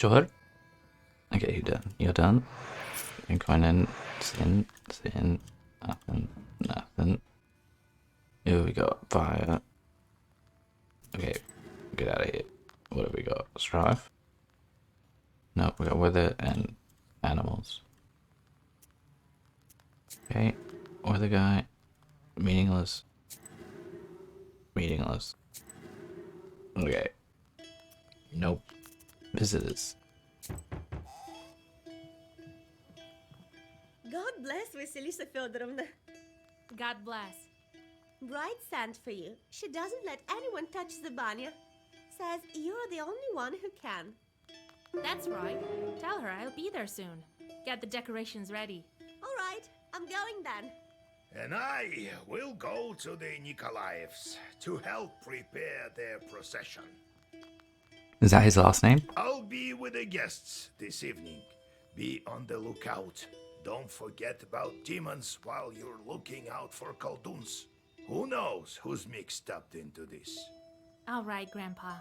Sure. Okay, you're done. You're done. You're going in. Sin. Nothing. Nothing. Here we got fire. Okay, get out of here. What have we got? Strife? No, we got weather and animals. Okay, weather guy. Meaningless. Meaningless. Okay. Nope. Visitors. God bless Vasilisa Fyodorovna. God bless. Bride sent for you. She doesn't let anyone touch the banya. Says you're the only one who can. That's right. Tell her I'll be there soon. Get the decorations ready. All right, I'm going then. And I will go to the Nikolaevs to help prepare their procession. Is that his last name? I'll be with the guests this evening. Be on the lookout. Don't forget about demons while you're looking out for Kolduns. Who knows who's mixed up into this? All right, Grandpa.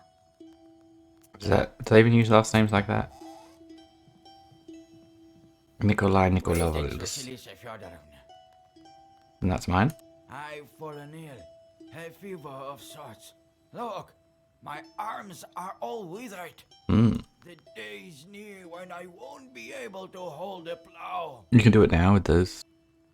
Do they even use last names like that? Nikolai Nikolovs. And that's mine? I've fallen ill. A fever of sorts. Look, my arms are all withered. The day's near when I won't be able to hold a plow. You can do it now with those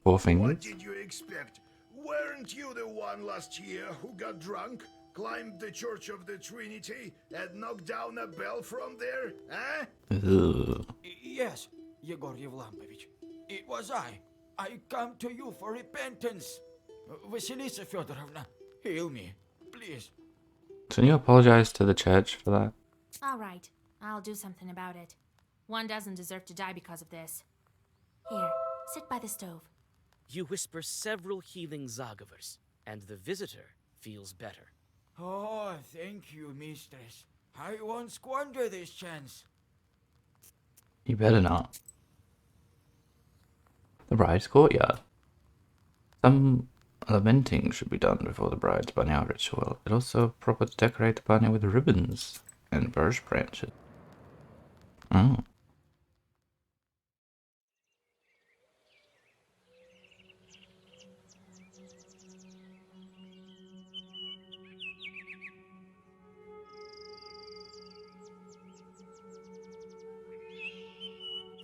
4 fingers. What did you expect? Weren't you the one last year who got drunk, climbed the Church of the Trinity, and knocked down a bell from there, eh? Ugh. Yes, Yegor Yevlamovich. It was I. I come to you for repentance. Vasilisa Fyodorovna, heal me, please. Can you apologize to the church for that? All right, I'll do something about it. One doesn't deserve to die because of this. Here, sit by the stove. You whisper several healing Zagavers, and the visitor feels better. Oh, thank you, mistress. I won't squander this chance. You better not. The bride's courtyard. Some lamenting should be done before the bride's banya ritual. It's also proper to decorate the banya with ribbons and birch branches. Oh.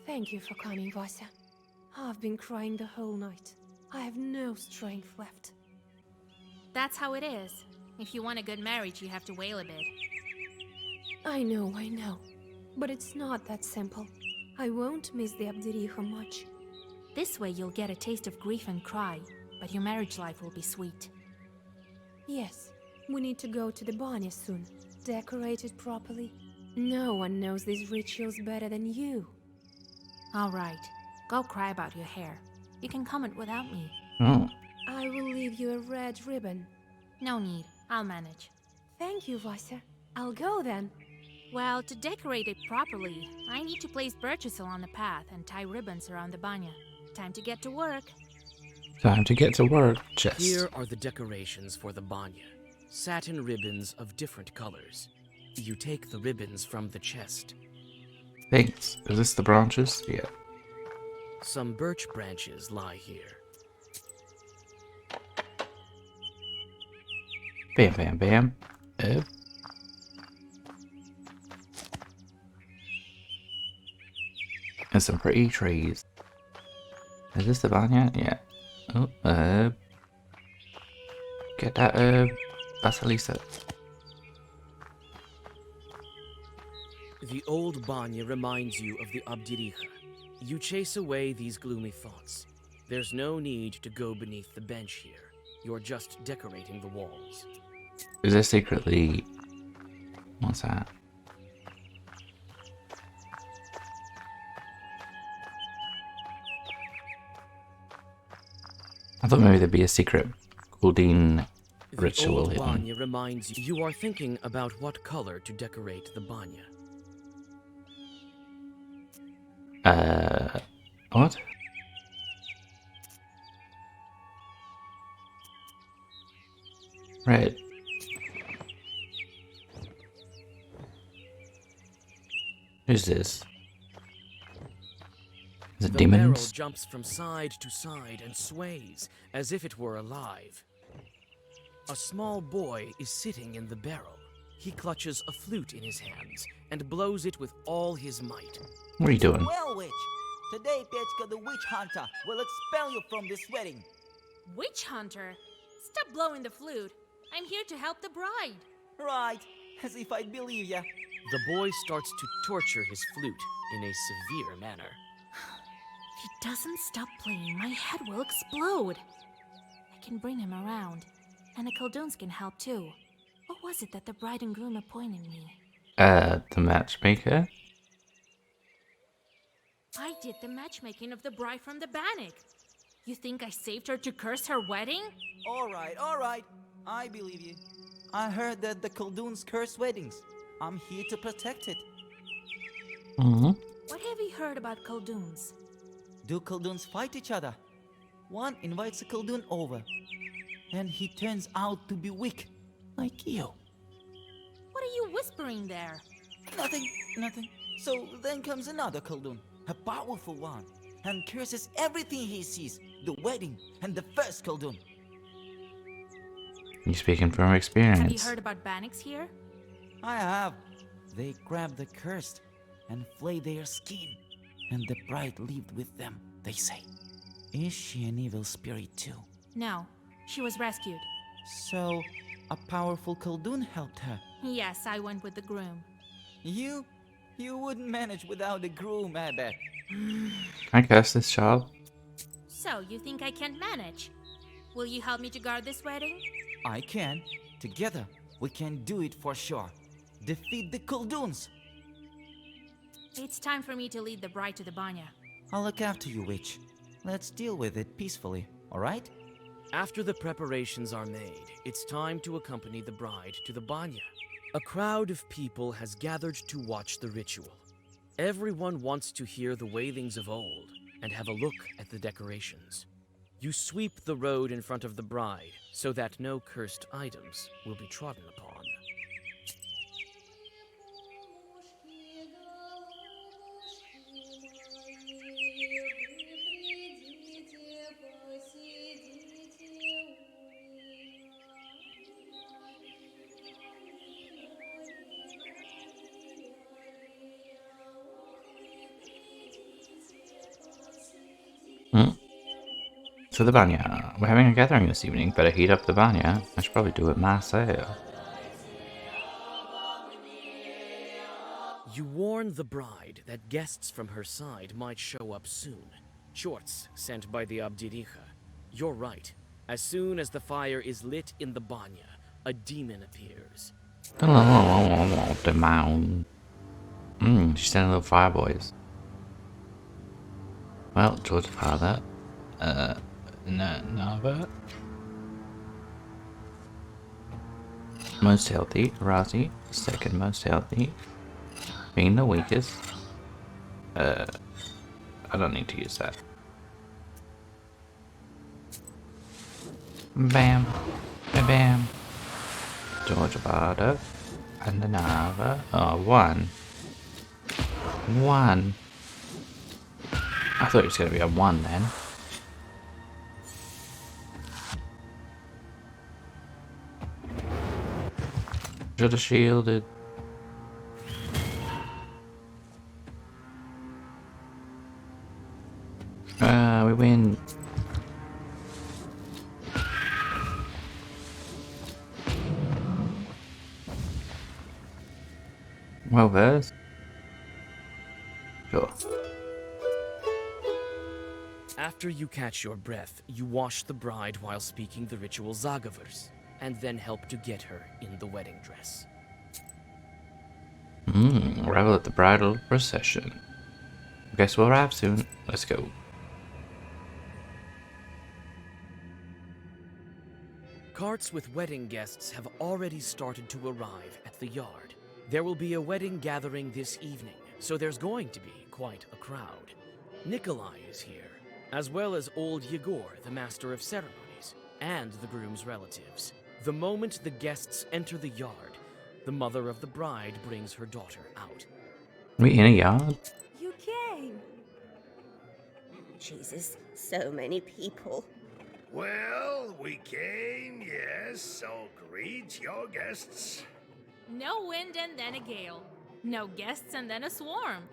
Thank you for coming, Vasya. I've been crying the whole night. I have no strength left. That's how it is. If you want a good marriage, you have to wail a bit. I know. But it's not that simple. I won't miss the Abdericha much. This way you'll get a taste of grief and cry, but your marriage life will be sweet. Yes, we need to go to the banya soon. Decorate it properly. No one knows these rituals better than you. All right, go cry about your hair. You can comment without me. Oh. I will leave you a red ribbon. No need, I'll manage. Thank you, Vasya. I'll go then. Well, to decorate it properly, I need to place birches along the path and tie ribbons around the banya. Time to get to work. Time to get to work, chest. Here are the decorations for the banya. Satin ribbons of different colors. You take the ribbons from the chest. Thanks. Is this the branches? Yeah. Some birch branches lie here. Bam, bam, bam. And some pretty trees. Is this the banya? Yeah. Oh, get that Vasilisa. The old banya reminds you of the Abdericha. You chase away these gloomy thoughts. There's no need to go beneath the bench here. You're just decorating the walls. Is there secretly... What's that? I thought maybe there'd be a secret Kuldin ritual The old hidden. banya reminds you. You are thinking about what color to decorate the banya. What? Red. Who's this? Is it The barrel demons? jumps from side to side and sways as if it were alive. A small boy is sitting in the barrel. He clutches a flute in his hands and blows it with all his might. What are you doing? Well, witch, today Petchka the witch hunter will expel you from this wedding. Witch hunter? Stop blowing the flute. I'm here to help the bride. Right, as if I'd believe ya. The boy starts to torture his flute in a severe manner. If he doesn't stop playing, my head will explode. I can bring him around, and the Khaldun's can help too. What was it that the bride and groom appointed me? The matchmaker? I did the matchmaking of the bride from the Bannock. You think I saved her to curse her wedding? All right. I believe you. I heard that the Khalduns curse weddings. I'm here to protect it. Mm-hmm. What have you heard about Khalduns? Do Khalduns fight each other? One invites a Khaldun over, and he turns out to be weak, like you. What are you whispering there? Nothing. So then comes another Khaldun, a powerful one, and curses everything he sees, the wedding and the first Khaldun. You speaking from Have you experience? heard about Bannocks here? I have. They grabbed the cursed and flay their skin, and the bride lived with them, they say. Is she an evil spirit too? No, she was rescued. So, a powerful Khaldun helped her. Yes, I went with the groom. You wouldn't manage without a groom, I bet. Can I curse this child? So, you think I can't manage? Will you help me to guard this wedding? I can. Together, we can do it for sure. Defeat the Khalduns. It's time for me to lead the bride to the banya. I'll look after you, witch. Let's deal with it peacefully, alright? After the preparations are made, it's time to accompany the bride to the banya. A crowd of people has gathered to watch the ritual. Everyone wants to hear the wailings of old and have a look at the decorations. You sweep the road in front of the bride so that no cursed items will be trodden upon. So the banya. We're having a gathering this evening. Better heat up the banya. I should probably do it myself. You warn the bride that guests from her side might show up soon. Shorts sent by the Abdiricha. You're right. As soon as the fire is lit in the banya, a demon appears. The mound. She's sending little fire boys. Well, George Father. Nava. Most healthy, Razi. Second most healthy. Being the weakest. I don't need to use that. Bam. Bam. George Barda. And the Nava. Oh, one. One. I thought it was going to be a one then. Should have shielded. We win. Well, there's. Sure. After you catch your breath, you wash the bride while speaking the ritual Zagavers, and then help to get her in the wedding dress. Revel at the bridal procession. Guess we'll arrive soon. Let's go. Carts with wedding guests have already started to arrive at the yard. There will be a wedding gathering this evening, so there's going to be quite a crowd. Nikolai is here, as well as old Yegor, the master of ceremonies, and the groom's relatives. The moment the guests enter the yard, the mother of the bride brings her daughter out. Are we in a yard? You came! Jesus, so many people. Well, we came, yes, so greet your guests. No wind and then a gale. No guests and then a swarm.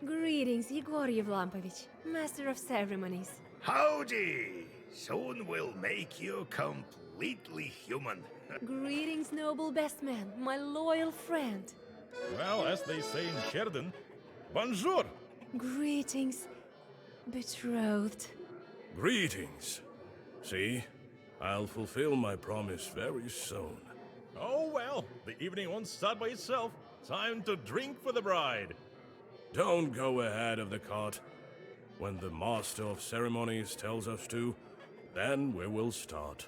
Greetings, Igor Yevlampovich, Master of Ceremonies. Howdy! Soon we'll make you completely human. Greetings, noble best man, my loyal friend. Well, as they say in Sheridan, bonjour! Greetings, betrothed. Greetings. See, I'll fulfill my promise very soon. Oh well, the evening won't start by itself. Time to drink for the bride. Don't go ahead of the cart. When the master of ceremonies tells us to, then we will start.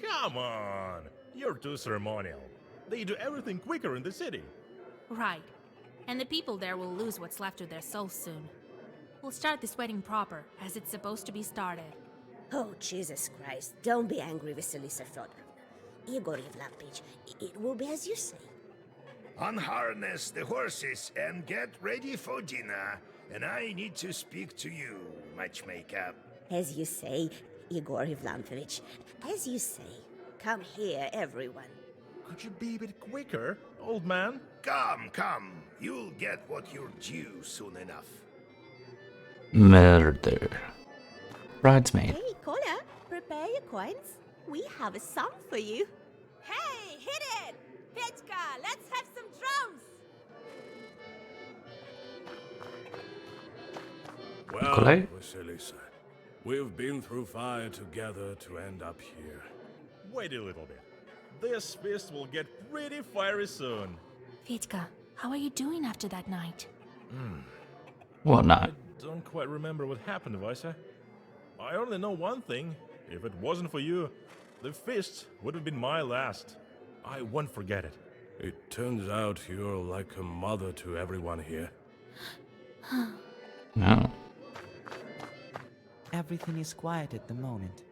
Come on! You're too ceremonial. They do everything quicker in the city. Right. And the people there will lose what's left of their souls soon. We'll start this wedding proper, as it's supposed to be started. Oh, Jesus Christ. Don't be angry, Vasilisa Fedorovna. Igor Yevlampovich, it will be as you say. Unharness the horses and get ready for dinner. And I need to speak to you, matchmaker. As you say, Igor Yevlampovich. As you say. Come here, everyone. Could you be a bit quicker, old man? Come. You'll get what you're due soon enough. Murder. Bridesmaid. Hey, Kola, prepare your coins. We have a song for you. Hey, hit it! Petka, let's have some drums! Well, Nikolai? Vasilisa, we've been through fire together to end up here. Wait a little bit. This feast will get pretty fiery soon. Vitka, how are you doing after that night? What I not? don't quite remember what happened, Vaisa. I only know one thing. If it wasn't for you, the feast would have been my last. I won't forget it. It turns out you're like a mother to everyone here. No. Everything is quiet at the moment.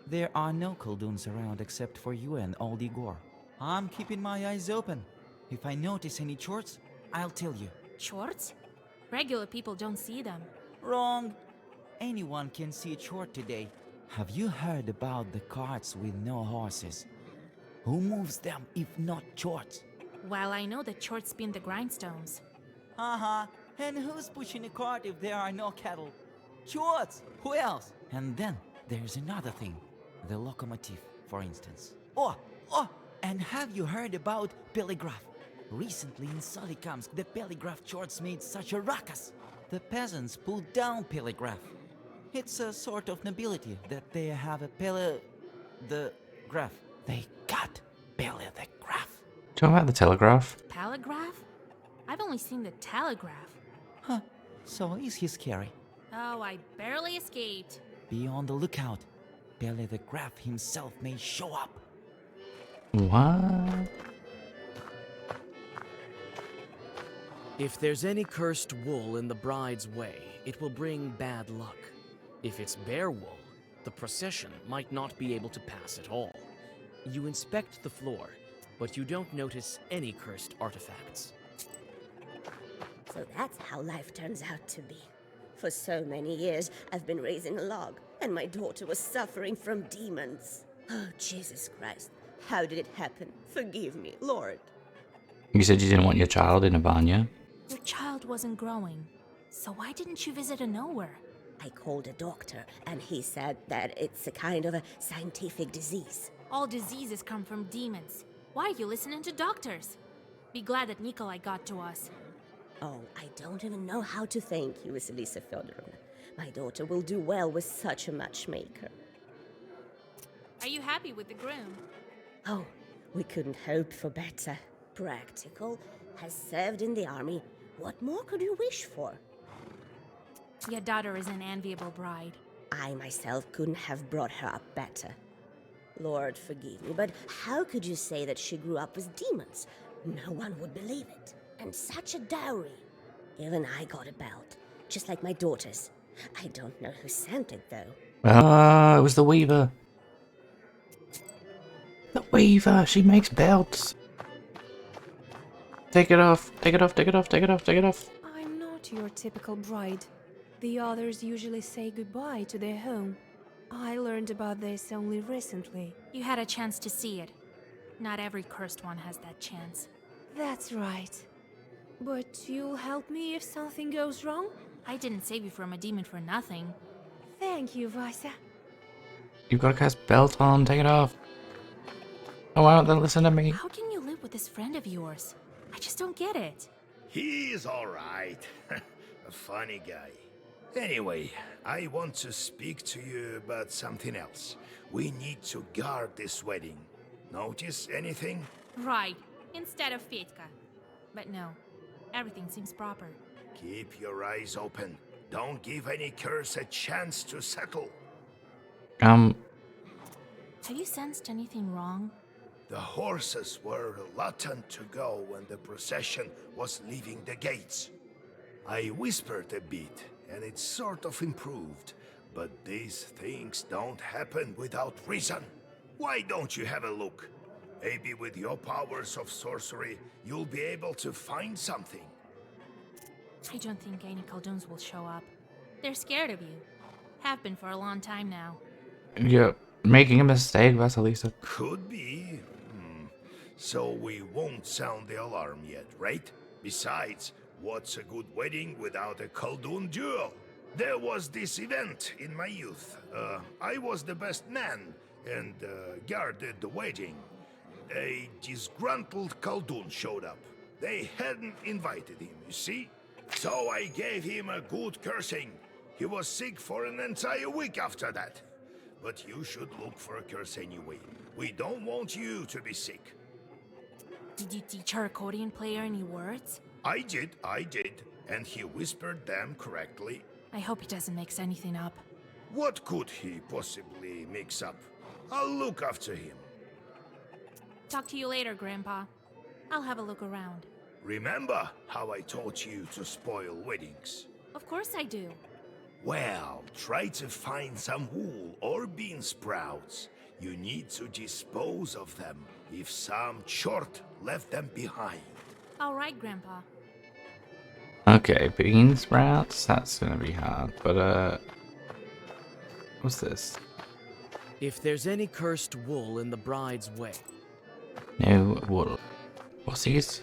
There are no Kolduns around except for you and old Igor. I'm keeping my eyes open. If I notice any chorts, I'll tell you. Shorts? Regular people don't see them. Wrong. Anyone can see a chort today. Have you heard about the carts with no horses? Who moves them if not chorts? Well, I know that shorts spin the grindstones. And who's pushing a cart if there are no cattle? Chorts! Who else? And then there's another thing. The locomotive, for instance. Oh! And have you heard about telegraph? Recently in Solikamsk, the telegraph chorts made such a ruckus. The peasants pulled down telegraph. It's a sort of nobility that they have a the graph. They got the graph. Talking about the telegraph? Telegraph? I've only seen the telegraph. Huh. So is he scary? Oh, I barely escaped. Be on the lookout. Pele the Graph himself may show up. What? If there's any cursed wool in the bride's way, it will bring bad luck. If it's bear wool, the procession might not be able to pass at all. You inspect the floor, but you don't notice any cursed artifacts. So that's how life turns out to be. For so many years, I've been raising a log, and my daughter was suffering from demons. Oh, Jesus Christ. How did it happen? Forgive me, Lord. You said you didn't want your child in a banya? Your child wasn't growing. So why didn't you visit a nowhere? I called a doctor, and he said that it's a kind of a scientific disease. All diseases come from demons. Why are you listening to doctors? Be glad that Nikolai got to us. Oh, I don't even know how to thank you, Vasilisa Fedorovna. My daughter will do well with such a matchmaker. Are you happy with the groom? Oh, we couldn't hope for better. Practical, has served in the army. What more could you wish for? Your daughter is an enviable bride. I myself couldn't have brought her up better. Lord, forgive me, but how could you say that she grew up with demons? No one would believe it. And such a dowry. Even I got a belt, just like my daughter's. I don't know who sent it, though. It was the Weaver. The Weaver, she makes belts. Take it off, take it off, take it off, take it off, take it off. I'm not your typical bride. The others usually say goodbye to their home. I learned about this only recently. You had a chance to see it. Not every cursed one has that chance. That's right. But you'll help me if something goes wrong? I didn't save you from a demon for nothing. Thank you, Vaisa. You've got to cast belt on, take it off. Oh, why don't they listen to me? How can you live with this friend of yours? I just don't get it. He's alright. A funny guy. Anyway, I want to speak to you about something else. We need to guard this wedding. Notice anything? Right, instead of Fetka. But no, everything seems proper. Keep your eyes open. Don't give any curse a chance to settle. Have you sensed anything wrong? The horses were reluctant to go when the procession was leaving the gates. I whispered a bit, and it sort of improved. But these things don't happen without reason. Why don't you have a look? Maybe with your powers of sorcery, you'll be able to find something. I don't think any Kalduns will show up. They're scared of you. Have been for a long time now. You're making a mistake, Vasilisa. Could be. So we won't sound the alarm yet, right? Besides, what's a good wedding without a Khaldun duel? There was this event in my youth. I was the best man and guarded the wedding. A disgruntled Khaldun showed up. They hadn't invited him, you see? So I gave him a good cursing. He was sick for an entire week after that. But you should look for a curse anyway. We don't want you to be sick. Did you teach our accordion player any words? I did. And he whispered them correctly. I hope he doesn't mix anything up. What could he possibly mix up? I'll look after him. Talk to you later, Grandpa. I'll have a look around. Remember how I taught you to spoil weddings? Of course I do. Well, try to find some wool or bean sprouts. You need to dispose of them if some chort left them behind. All right, Grandpa. Okay, bean sprouts? That's gonna be hard, but what's this? If there's any cursed wool in the bride's way, No wool. What's these?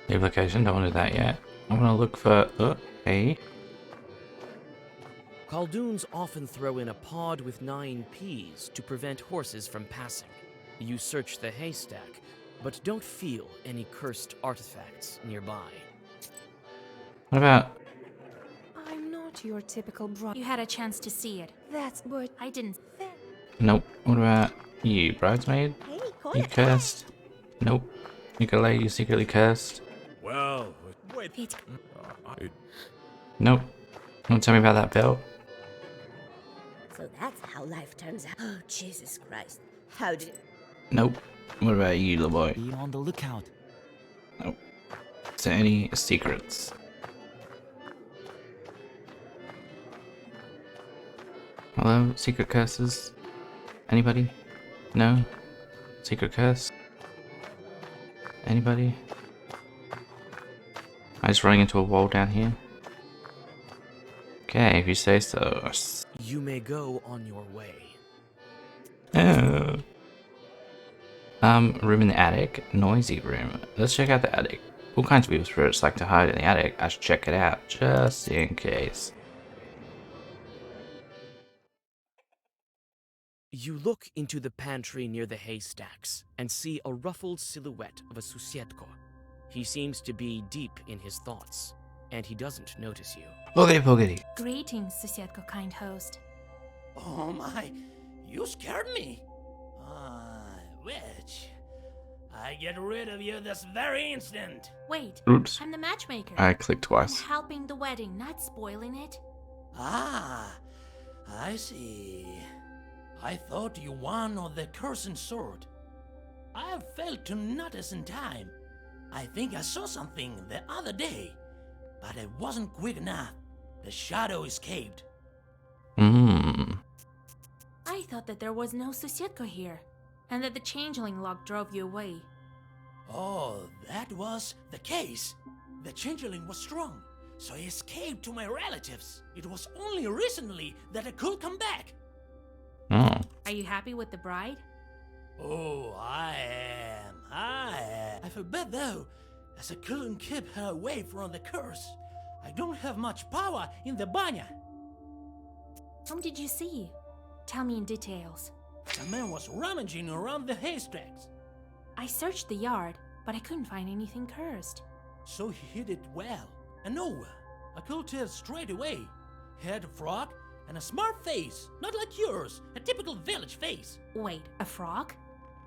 Leave location, don't want to do that yet. I want to look for, hey. Khaldoons often throw in a pod with 9 peas to prevent horses from passing. You search the haystack, but don't feel any cursed artifacts nearby. What about, I'm not your typical bride. You had a chance to see it. That's but I didn't. nope. What about you, bridesmaid? Hey, You Koya. cursed? Nope. Nikolai, you secretly cursed? Well, wait. Fetka. Nope. Don't tell me about that belt. So that's how life turns out. Oh, Jesus Christ. How did... Nope. What about you, little boy? Be on the lookout. Nope. Is there any secrets? Hello? Secret curses? Anybody? No? Secret curse? Anybody? Am I just running into a wall down here? Okay, if you say so. You may go on your way. Oh. Room in the attic. Noisy room. Let's check out the attic. All kinds of evil spirits like to hide in the attic. I should check it out, just in case. You look into the pantry near the haystacks and see a ruffled silhouette of a Susietko. He seems to be deep in his thoughts, and he doesn't notice you. Boogity boogity. Greetings, Susietko kind host. Oh my, you scared me. Witch, I get rid of you this very instant. Wait, Oops. I'm the matchmaker. I clicked I'm twice. helping the wedding, not spoiling it. Ah, I see. I thought you won on the cursing sword. I have failed to notice in time. I think I saw something the other day, but it wasn't quick enough. The shadow escaped. Mmm. I thought that there was no Susietko here, and that the changeling lock drove you away. Oh, that was the case. The changeling was strong, so I escaped to my relatives. It was only recently that I could come back. Oh. Are you happy with the bride? Oh, I am. I feel bad though, as I couldn't keep her away from the curse. I don't have much power in the banya. Whom did you see? Tell me in details. The man was rummaging around the haystacks, I searched the yard, but I couldn't find anything cursed. so he hid it well. And no, I could tell straight away. He had a frog and a smart face, not like yours, a typical village face. Wait, a frog?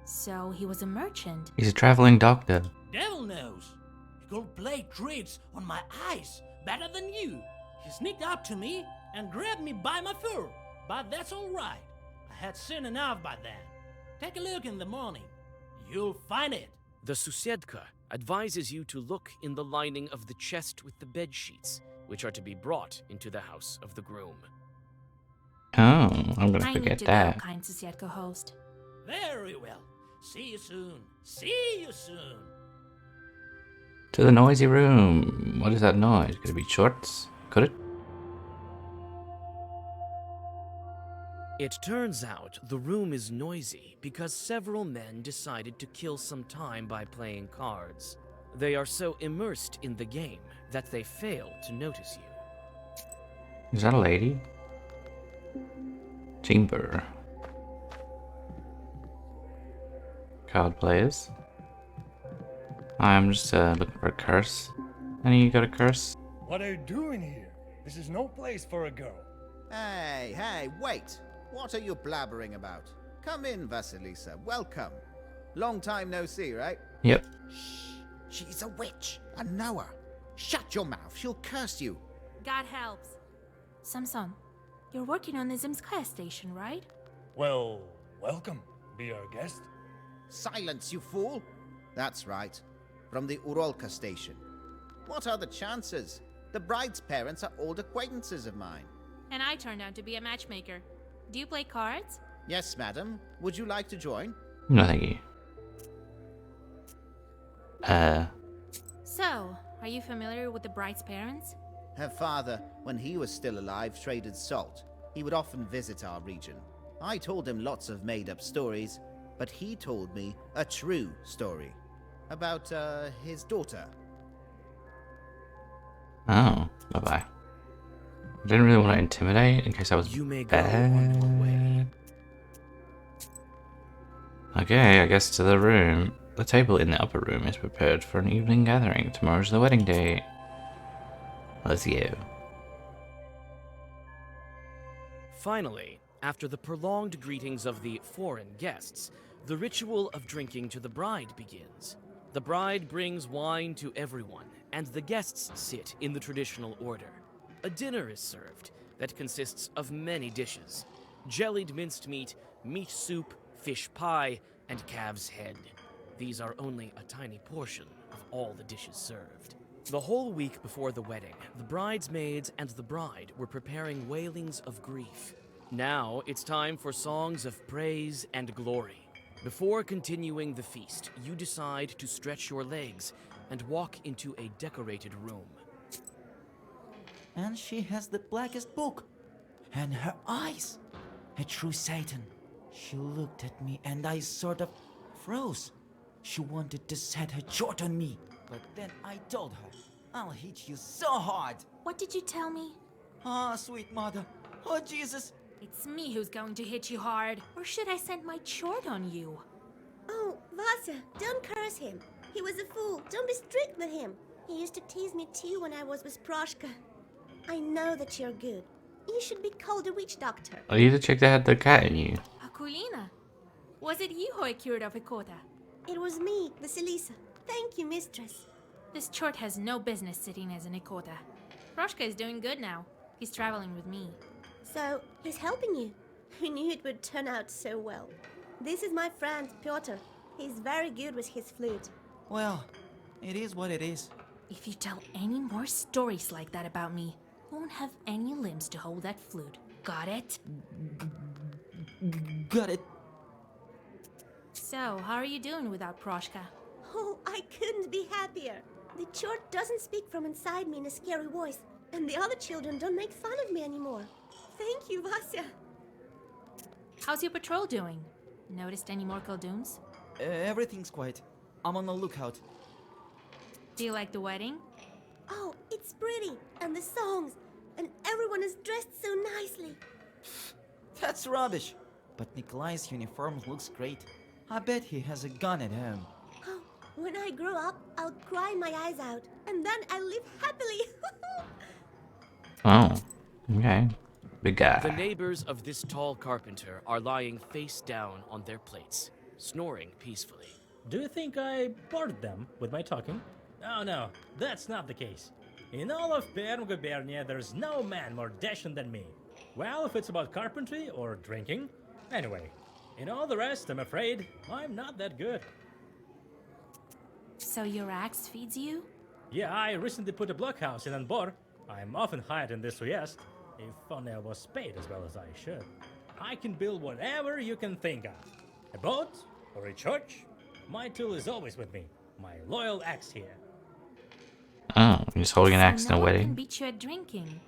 So he was a merchant. He's a traveling doctor. Devil knows. He could play tricks on my eyes better than you. He sneaked up to me and grabbed me by my fur, but that's all right. I had seen enough by then. Take a look in the morning. You'll find it. The Susedka advises you to look in the lining of the chest with the bed sheets, which are to be brought into the house of the groom. Oh, I'm gonna I need forget to that. go, kind Susietko host. Very well. See you soon. See you soon. To the noisy room. What is that noise? Could it be shorts? Could it? It turns out the room is noisy because several men decided to kill some time by playing cards. They are so immersed in the game that they fail to notice you. Is that a lady? Chamber. Card players. I'm just looking for a curse. Any you got a curse? What are you doing here? This is no place for a girl. Hey, wait! What are you blabbering about? Come in, Vasilisa. Welcome. Long time no see, right? Yep. Shh! She's a witch. I know her. Shut your mouth. She'll curse you. God helps. Samson, you're working on the Zimskaya station, right? Well, welcome. Be our guest. Silence, you fool! That's right. From the Urolka station. What are the chances? The bride's parents are old acquaintances of mine. And I turned out to be a matchmaker. Do you play cards? Yes, madam. Would you like to join? No, thank you. So, are you familiar with the bride's parents? Her father, when he was still alive, traded salt. He would often visit our region. I told him lots of made-up stories, but he told me a true story. About, his daughter. Oh, bye-bye. I didn't really want to intimidate in case I was You may go on your way. Okay, I guess to the room. The table in the upper room is prepared for an evening gathering. Tomorrow's the wedding day. Let's go. Finally, after the prolonged greetings of the foreign guests, the ritual of drinking to the bride begins. The bride brings wine to everyone, and the guests sit in the traditional order. A dinner is served that consists of many dishes: jellied minced meat, meat soup, fish pie, and calf's head. These are only a tiny portion of all the dishes served. The whole week before the wedding, the bridesmaids and the bride were preparing wailings of grief. Now it's time for songs of praise and glory. Before continuing the feast, you decide to stretch your legs and walk into a decorated room. And she has the blackest book. And her eyes. A true Satan. She looked at me and I sort of froze. She wanted to set her jort on me. But then I told her, I'll hit you so hard. What did you tell me? Ah, sweet mother. Oh, Jesus. It's me who's going to hit you hard. Or should I send my chort on you? Oh, Vasa, don't curse him. He was a fool. Don't be strict with him. He used to tease me too when I was with Proshka. I know that you're good. You should be called a witch doctor. Are you the chick that had the cat in you? Akulina, was it you who I cured of Ikota? It was me, Vasilisa. Thank you, mistress. This chort has no business sitting as an Ikota. Proshka is doing good now. He's traveling with me. So, he's helping you. Who knew it would turn out so well? This is my friend, Pyotr. He's very good with his flute. Well, it is what it is. If you tell any more stories like that about me, you won't have any limbs to hold that flute. Got it? Got it. So, how are you doing without Proshka? Oh, I couldn't be happier. The chort doesn't speak from inside me in a scary voice, and the other children don't make fun of me anymore. Thank you, Vasya. How's your patrol doing? Noticed any more Kolduns? Everything's quiet. I'm on the lookout. Do you like the wedding? Oh, it's pretty, and the songs, and everyone is dressed so nicely. That's rubbish. But Nikolai's uniform looks great. I bet he has a gun at home. Oh, when I grow up, I'll cry my eyes out, and then I'll live happily. Oh, okay. Big guy. The neighbors of this tall carpenter are lying face down on their plates, snoring peacefully. Do you think I bored them with my talking? Oh no, that's not the case. In all of Perm Gubernia, there's no man more dashing than me. Well, if it's about carpentry or drinking. Anyway, in all the rest, I'm afraid I'm not that good. So your axe feeds you? Yeah, I recently put a blockhouse in Anbor. I'm often hired in this Uyest. If only I was paid as well as I should. I can build whatever you can think of. A boat or a church. My tool is always with me. My loyal axe here. Oh, he's holding an axe in no a one can wedding. beat you at drinking.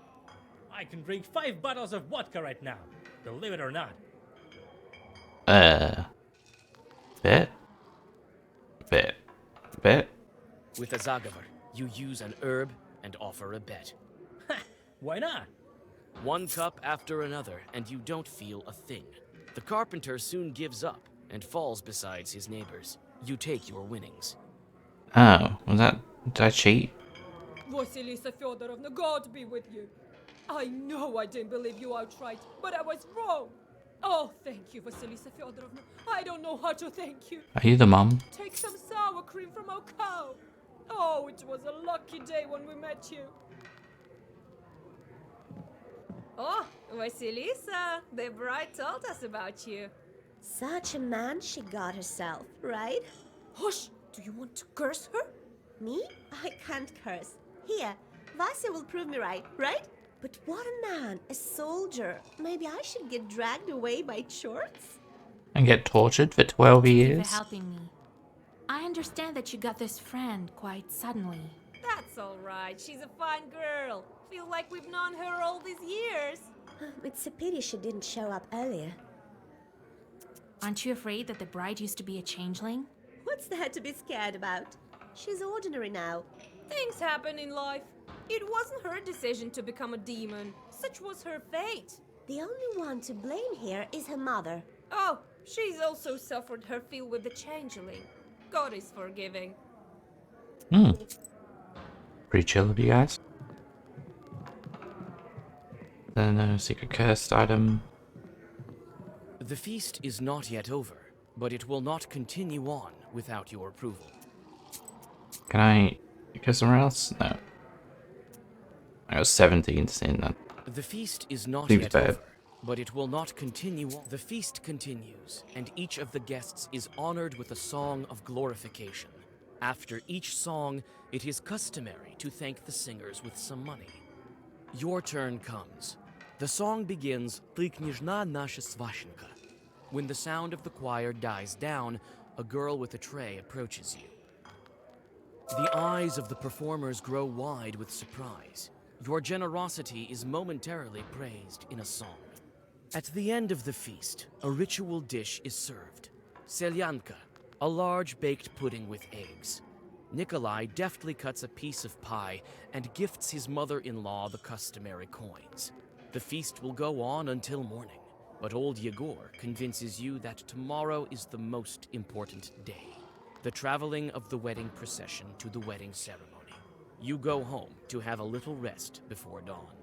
I can drink 5 bottles of vodka right now. Believe it or not. Bet. With a Zagavar, you use an herb and offer a bet. Why not? 1 cup after another, and you don't feel a thing. The carpenter soon gives up and falls beside his neighbors. You take your winnings. Oh, did I cheat? Vasilisa Fyodorovna, God be with you. I know I didn't believe you outright, but I was wrong. Oh, thank you, Vasilisa Fyodorovna. I don't know how to thank you. Are you the mum? Take some sour cream from our cow. Oh, it was a lucky day when we met you. Oh, Vasilisa, the bride told us about you. Such a man she got herself, right? Hush! Do you want to curse her? Me? I can't curse. Here, Vasya will prove me right, right? But what a man, a soldier. Maybe I should get dragged away by chorts? And get tortured for 12 Thank you years? for helping me. I understand that you got this friend quite suddenly. That's all right. She's a fine girl. Feel like we've known her all these years. It's a pity she didn't show up earlier. Aren't you afraid that the bride used to be a changeling? What's there to be scared about? She's ordinary now. Things happen in life. It wasn't her decision to become a demon. Such was her fate. The only one to blame here is her mother. Oh, she's also suffered her fill with the changeling. God is forgiving. Pretty chill of you guys. Then a secret cursed item. The feast is not yet over, but it will not continue on without your approval. Can I go somewhere else? No. I got 17 in that. The feast is not Seems yet bad. over, but it will not continue on. The feast continues, and each of the guests is honored with a song of glorification. After each song, it is customary to thank the singers with some money. Your turn comes. The song begins, "Ty kняжна наша сващенка." When the sound of the choir dies down, a girl with a tray approaches you. The eyes of the performers grow wide with surprise. Your generosity is momentarily praised in a song. At the end of the feast, a ritual dish is served. Selyanka, a large baked pudding with eggs. Nikolai deftly cuts a piece of pie and gifts his mother-in-law the customary coins. The feast will go on until morning, but old Yegor convinces you that tomorrow is the most important day, the traveling of the wedding procession to the wedding ceremony. You go home to have a little rest before dawn.